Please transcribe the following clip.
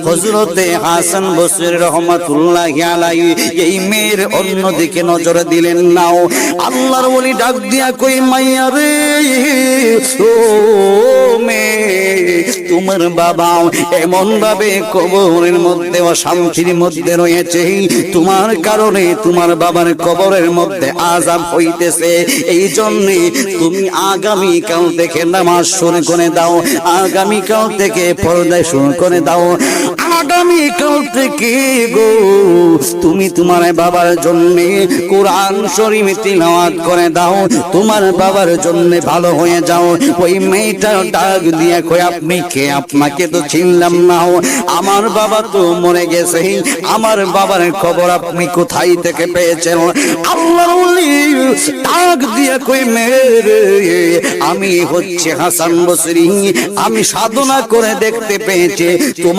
হযরতে হাসান বসরি রহমাতুল্লাহি আলাইহি এই মেয়ের অন্যদিকে নজর দিলেন না। আল্লাহর ওলি ডাক দিয়া কই মাইয়া রে, ও মেয়ে, তোমার বাবা এমন ভাবে কবরের মধ্যে অশান্তির মধ্যে রয়েছে, তোমার কারণে তোমার বাবার কবরের মধ্যে আযাব হইতেছে। এই জন্য তুমি আগামী কাল থেকে নামাজ শুরু করে দাও, আগামী কাল থেকে পর্দা শুরু করে দাও, আগামী কাল থেকে গো তুমি তোমার বাবার জন্য কোরআন শরীফ তিলাওয়াত করে দাও, তোমার বাবার জন্য ভালো হয়ে যাও। ওই মেয়েটা ডাক দিয়ে কই আপনি কে? আপনাকে তো চিনলাম না, আমার বাবা তো মরে গেছে, আমার বাবার খবর আপনি কোথায় থেকে পেয়েছেন? আল্লাহর ওলি ডাক দিয়ে কই মেরে, আমি হচ্ছে হাসান বসরি, আমি সাধনা করে দেখতে পেয়েছি তোমার